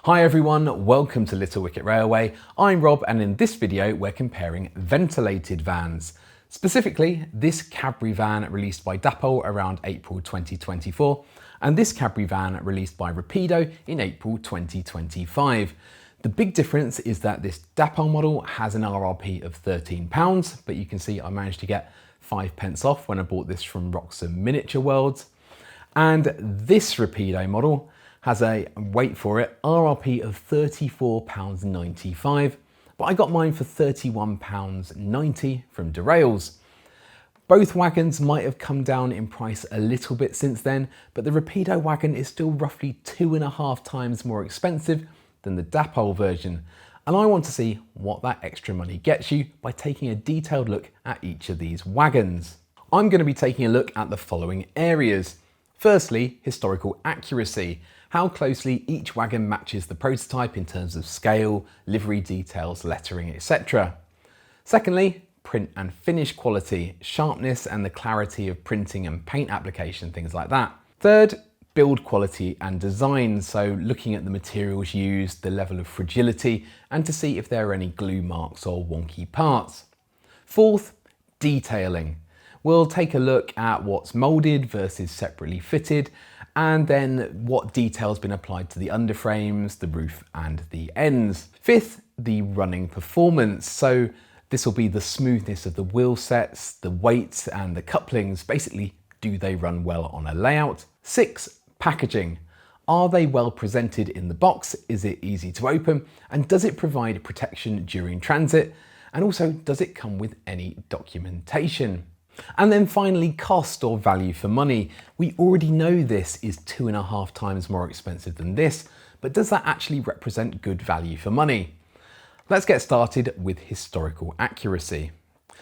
Hi everyone, welcome to Little Wicket Railway. I'm Rob and in this video we're comparing ventilated vans. Specifically, this Cadbury van released by Dapol around April 2024 and this Cadbury van released by Rapido in April 2025. The big difference is that this Dapol model has an RRP of £13, but you can see I managed to get 5p off when I bought this from Roxham Miniature Worlds. And this Rapido model has a, wait for it, RRP of £34.95, but I got mine for £31.90 from Derails. Both wagons might have come down in price a little bit since then, but the Rapido wagon is still roughly 2.5 times more expensive than the Dapol version. And I want to see what that extra money gets you by taking a detailed look at each of these wagons. I'm going to be taking a look at the following areas. Firstly, historical accuracy, how closely each wagon matches the prototype in terms of scale, livery details, lettering, etc. Secondly, print and finish quality, sharpness and the clarity of printing and paint application, things like that. Third, build quality and design, so looking at the materials used, the level of fragility, and to see if there are any glue marks or wonky parts. Fourth, detailing. We'll take a look at what's moulded versus separately fitted, and then what detail's been applied to the underframes, the roof and the ends. Fifth, the running performance. So this will be the smoothness of the wheel sets, the weight and the couplings. Basically, do they run well on a layout? Six, packaging. Are they well presented in the box? Is it easy to open? And does it provide protection during transit? And also, does it come with any documentation? And then finally, cost or value for money. We already know this is 2.5 times more expensive than this, but does that actually represent good value for money? Let's get started with historical accuracy.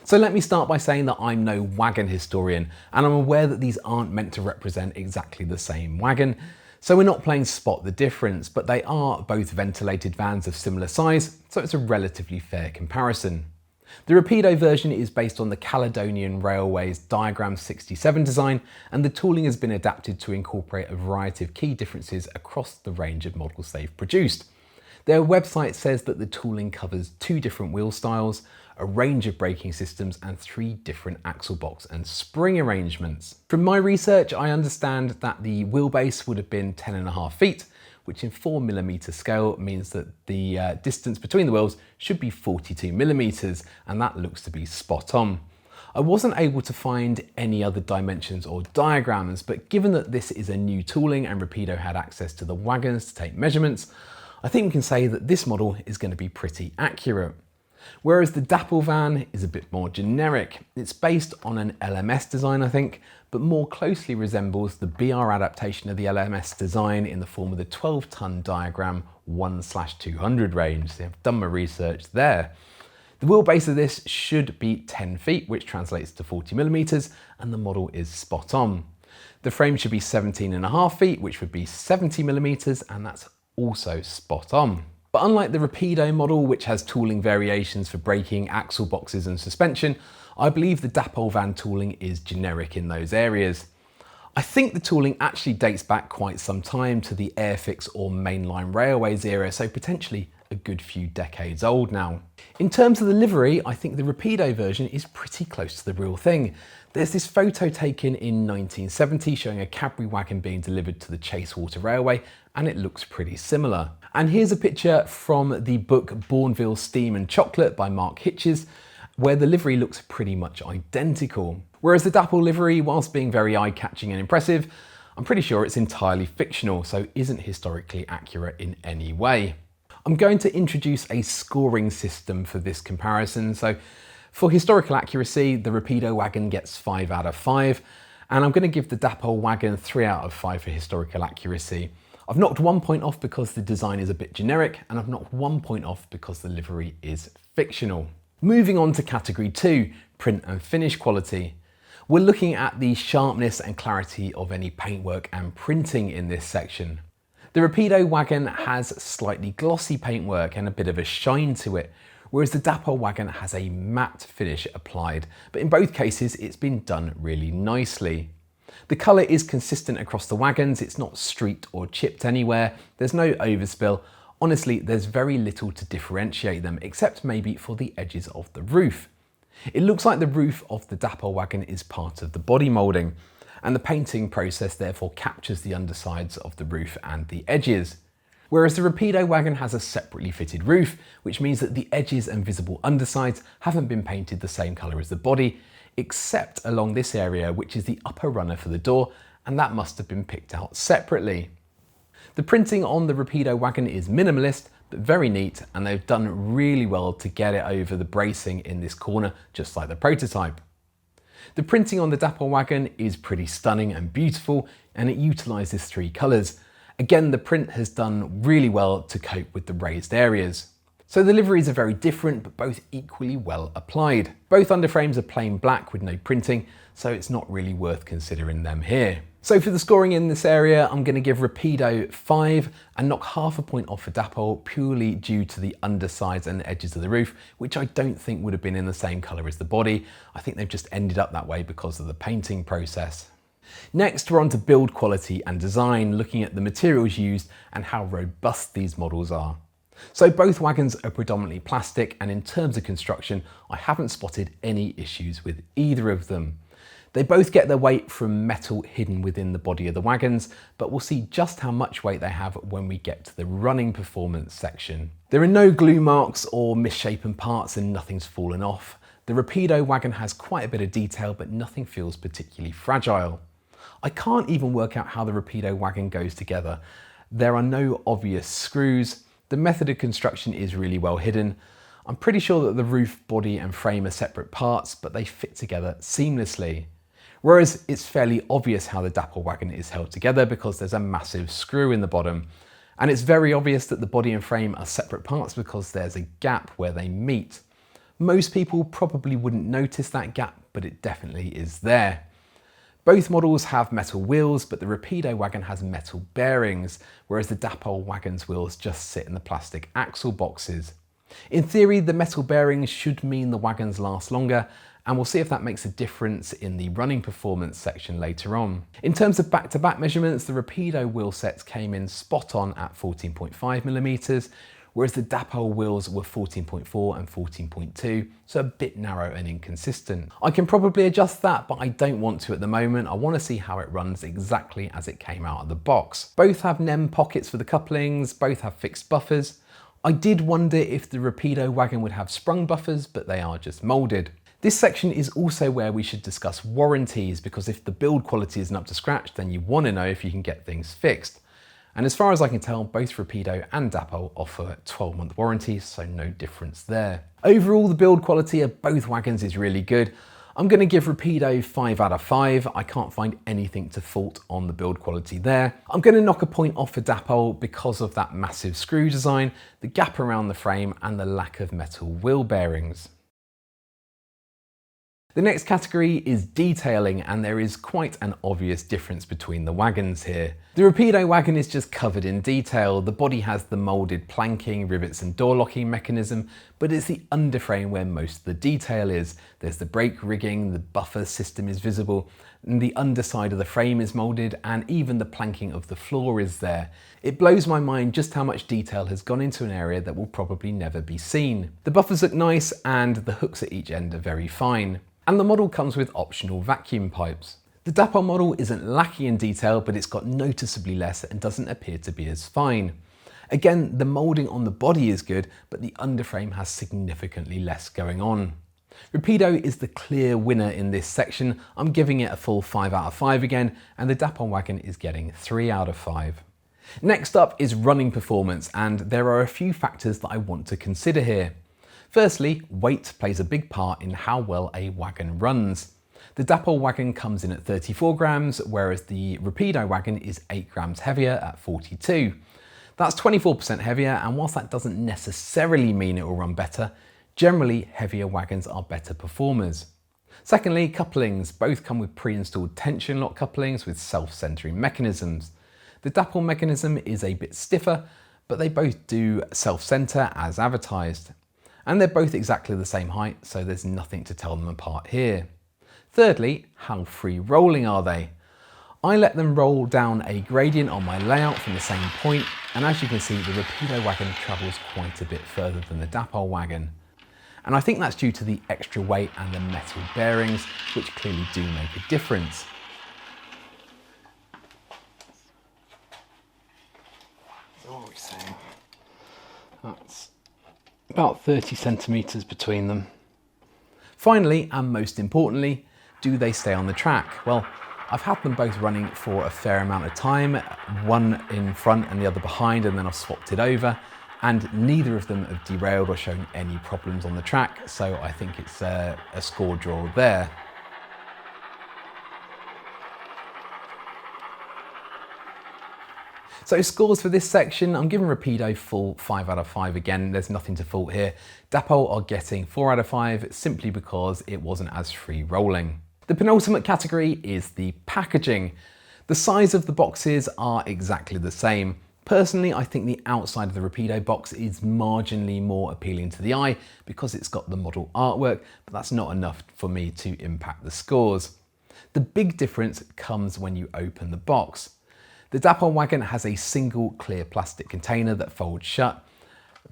So let me start by saying that I'm no wagon historian, and I'm aware that these aren't meant to represent exactly the same wagon. So we're not playing spot the difference, but they are both ventilated vans of similar size, so it's a relatively fair comparison. The Rapido version is based on the Caledonian Railway's Diagram 67 design, and the tooling has been adapted to incorporate a variety of key differences across the range of models they've produced. Their website says that the tooling covers 2 different wheel styles, a range of braking systems, and 3 different axle box and spring arrangements. From my research, I understand that the wheelbase would have been 10.5 feet, which in 4mm scale means that the distance between the wheels should be 42mm, and that looks to be spot on. I wasn't able to find any other dimensions or diagrams, but given that this is a new tooling and Rapido had access to the wagons to take measurements, I think we can say that this model is going to be pretty accurate. Whereas the Dapol van is a bit more generic. It's based on an LMS design, I think, but more closely resembles the BR adaptation of the LMS design in the form of the 12-ton diagram 1/200 range. So I've done my research there. The wheelbase of this should be 10 feet, which translates to 40mm, and the model is spot on. The frame should be 17.5 feet, which would be 70mm, and that's also spot on. But unlike the Rapido model, which has tooling variations for braking, axle boxes and suspension, I believe the Dapol van tooling is generic in those areas. I think the tooling actually dates back quite some time to the Airfix or mainline railways era, so potentially a good few decades old now. In terms of the livery, I think the Rapido version is pretty close to the real thing. There's this photo taken in 1970 showing a Cadbury wagon being delivered to the Chasewater Railway, and it looks pretty similar. And here's a picture from the book Bourneville Steam and Chocolate by Mark Hitches, where the livery looks pretty much identical. Whereas the Dapol livery, whilst being very eye-catching and impressive, I'm pretty sure it's entirely fictional, so isn't historically accurate in any way. I'm going to introduce a scoring system for this comparison. So for historical accuracy, the Rapido wagon gets 5 out of 5, and I'm going to give the Dapol wagon 3 out of 5 for historical accuracy. I've knocked 1 point off because the design is a bit generic, and I've knocked 1 point off because the livery is fictional. Moving on to category 2, print and finish quality. We're looking at the sharpness and clarity of any paintwork and printing in this section. The Rapido wagon has slightly glossy paintwork and a bit of a shine to it, whereas the Dapol wagon has a matte finish applied, but in both cases it's been done really nicely. The colour is consistent across the wagons, it's not streaked or chipped anywhere, there's no overspill. Honestly, there's very little to differentiate them, except maybe for the edges of the roof. It looks like the roof of the Dapol wagon is part of the body moulding, and the painting process therefore captures the undersides of the roof and the edges. Whereas the Rapido wagon has a separately fitted roof, which means that the edges and visible undersides haven't been painted the same colour as the body, except along this area, which is the upper runner for the door, and that must have been picked out separately. The printing on the Rapido wagon is minimalist, but very neat, and they've done really well to get it over the bracing in this corner, just like the prototype. The printing on the Dapol wagon is pretty stunning and beautiful, and it utilises 3 colours. Again, the print has done really well to cope with the raised areas. So the liveries are very different, but both equally well applied. Both underframes are plain black with no printing, so it's not really worth considering them here. So for the scoring in this area, I'm going to give Rapido 5 and knock half a point off for Dapol purely due to the undersides and the edges of the roof, which I don't think would have been in the same colour as the body. I think they've just ended up that way because of the painting process. Next, we're on to build quality and design, looking at the materials used and how robust these models are. So both wagons are predominantly plastic, and in terms of construction, I haven't spotted any issues with either of them. They both get their weight from metal hidden within the body of the wagons, but we'll see just how much weight they have when we get to the running performance section. There are no glue marks or misshapen parts, and nothing's fallen off. The Rapido wagon has quite a bit of detail, but nothing feels particularly fragile. I can't even work out how the Rapido wagon goes together. There are no obvious screws. The method of construction is really well hidden. I'm pretty sure that the roof, body and frame are separate parts, but they fit together seamlessly. Whereas it's fairly obvious how the Dapol wagon is held together because there's a massive screw in the bottom. And it's very obvious that the body and frame are separate parts because there's a gap where they meet. Most people probably wouldn't notice that gap, but it definitely is there. Both models have metal wheels, but the Rapido wagon has metal bearings, whereas the Dapol wagon's wheels just sit in the plastic axle boxes. In theory, the metal bearings should mean the wagons last longer, and we'll see if that makes a difference in the running performance section later on. In terms of back-to-back measurements, the Rapido wheel sets came in spot on at 14.5mm, whereas the Dapol wheels were 14.4 and 14.2, so a bit narrow and inconsistent. I can probably adjust that, but I don't want to at the moment. I want to see how it runs exactly as it came out of the box. Both have NEM pockets for the couplings, both have fixed buffers. I did wonder if the Rapido wagon would have sprung buffers, but they are just moulded. This section is also where we should discuss warranties, because if the build quality isn't up to scratch, then you want to know if you can get things fixed. And as far as I can tell, both Rapido and Dapol offer 12-month warranties, so no difference there. Overall, the build quality of both wagons is really good. I'm going to give Rapido 5 out of 5. I can't find anything to fault on the build quality there. I'm going to knock a point off for Dapol because of that massive screw design, the gap around the frame and the lack of metal wheel bearings. The next category is detailing, and there is quite an obvious difference between the wagons here. The Rapido wagon is just covered in detail. The body has the moulded planking, rivets and door locking mechanism, but it's the underframe where most of the detail is. There's the brake rigging, the buffer system is visible, and the underside of the frame is moulded, and even the planking of the floor is there. It blows my mind just how much detail has gone into an area that will probably never be seen. The buffers look nice, and the hooks at each end are very fine. And the model comes with optional vacuum pipes. The Dapol model isn't lacking in detail, but it's got noticeably less and doesn't appear to be as fine. Again, the moulding on the body is good, but the underframe has significantly less going on. Rapido is the clear winner in this section. I'm giving it a full 5 out of 5 again, and the Dapol wagon is getting 3 out of 5. Next up is running performance, and there are a few factors that I want to consider here. Firstly, weight plays a big part in how well a wagon runs. The Dapol wagon comes in at 34 grams, whereas the Rapido wagon is 8 grams heavier at 42. That's 24% heavier, and whilst that doesn't necessarily mean it will run better, generally heavier wagons are better performers. Secondly, couplings. Both come with pre-installed tension lock couplings with self-centering mechanisms. The Dapol mechanism is a bit stiffer, but they both do self-center as advertised. And they're both exactly the same height, so there's nothing to tell them apart here. Thirdly, how free rolling are they? I let them roll down a gradient on my layout from the same point, and as you can see, the Rapido wagon travels quite a bit further than the Dapol wagon. And I think that's due to the extra weight and the metal bearings, which clearly do make a difference. So what are we saying? That's about 30 centimetres between them. Finally, and most importantly, do they stay on the track? Well, I've had them both running for a fair amount of time, one in front and the other behind, and then I've swapped it over, and neither of them have derailed or shown any problems on the track, so I think it's a score draw there. So scores for this section, I'm giving Rapido full 5 out of 5 again, there's nothing to fault here. Dapol are getting 4 out of 5 simply because it wasn't as free rolling. The penultimate category is the packaging. The size of the boxes are exactly the same. Personally, I think the outside of the Rapido box is marginally more appealing to the eye because it's got the model artwork, but that's not enough for me to impact the scores. The big difference comes when you open the box. The Dapol wagon has a single clear plastic container that folds shut,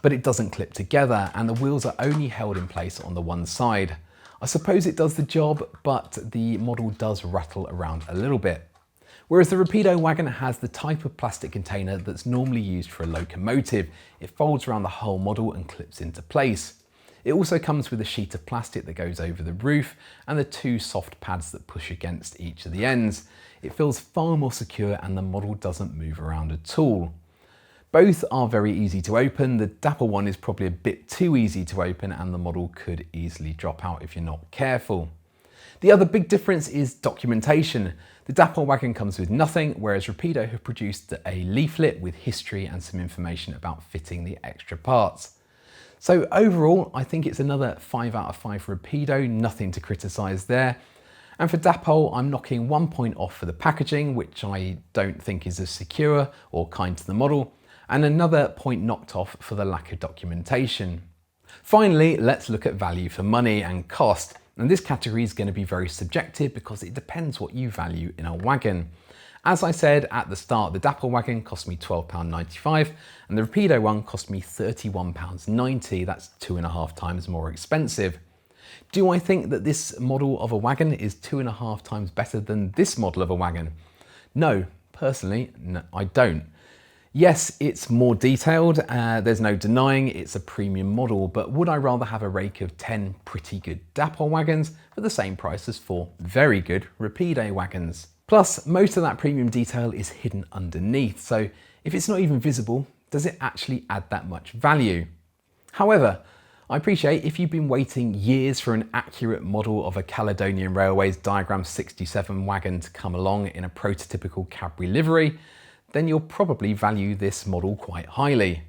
but it doesn't clip together and the wheels are only held in place on the one side. I suppose it does the job, but the model does rattle around a little bit. Whereas the Rapido wagon has the type of plastic container that's normally used for a locomotive. It folds around the whole model and clips into place. It also comes with a sheet of plastic that goes over the roof and the 2 soft pads that push against each of the ends. It feels far more secure and the model doesn't move around at all. Both are very easy to open. The Dapol one is probably a bit too easy to open and the model could easily drop out if you're not careful. The other big difference is documentation. The Dapol wagon comes with nothing, whereas Rapido have produced a leaflet with history and some information about fitting the extra parts. So overall, I think it's another 5 out of 5 for Rapido, nothing to criticise there. And for Dapol, I'm knocking 1 point off for the packaging, which I don't think is as secure or kind to the model, and another point knocked off for the lack of documentation. Finally, let's look at value for money and cost. And this category is going to be very subjective because it depends what you value in a wagon. As I said at the start, the Dapol wagon cost me £12.95 and the Rapido one cost me £31.90. That's 2.5 times more expensive. Do I think that this model of a wagon is 2.5 times better than this model of a wagon? No, personally, no, I don't. Yes, it's more detailed, there's no denying it's a premium model, but would I rather have a rake of 10 pretty good Dapol wagons for the same price as 4 very good Rapido wagons? Plus, most of that premium detail is hidden underneath, so if it's not even visible, does it actually add that much value? However, I appreciate if you've been waiting years for an accurate model of a Caledonian Railways Diagram 67 wagon to come along in a prototypical Cadbury livery, then you'll probably value this model quite highly.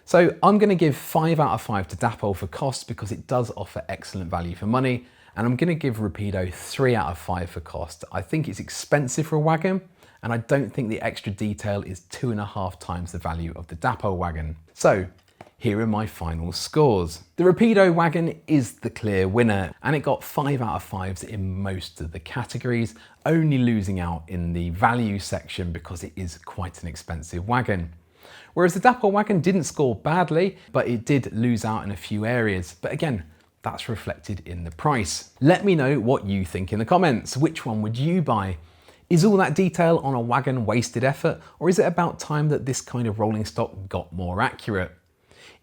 So I'm going to give 5 out of 5 to Dapol for cost because it does offer excellent value for money, and I'm going to give Rapido 3 out of 5 for cost. I think it's expensive for a wagon, and I don't think the extra detail is 2.5 times the value of the Dapol wagon. So here are my final scores. The Rapido wagon is the clear winner, and it got 5 out of 5s in most of the categories, only losing out in the value section because it is quite an expensive wagon. Whereas the Dapol wagon didn't score badly, but it did lose out in a few areas. But again, that's reflected in the price. Let me know what you think in the comments. Which one would you buy? Is all that detail on a wagon wasted effort, or is it about time that this kind of rolling stock got more accurate?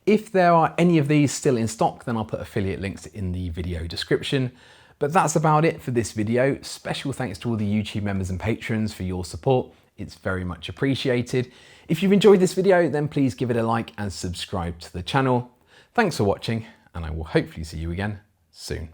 If there are any of these still in stock, then I'll put affiliate links in the video description. But that's about it for this video. Special thanks to all the YouTube members and patrons for your support. It's very much appreciated. If you've enjoyed this video, then please give it a like and subscribe to the channel. Thanks for watching, and I will hopefully see you again soon.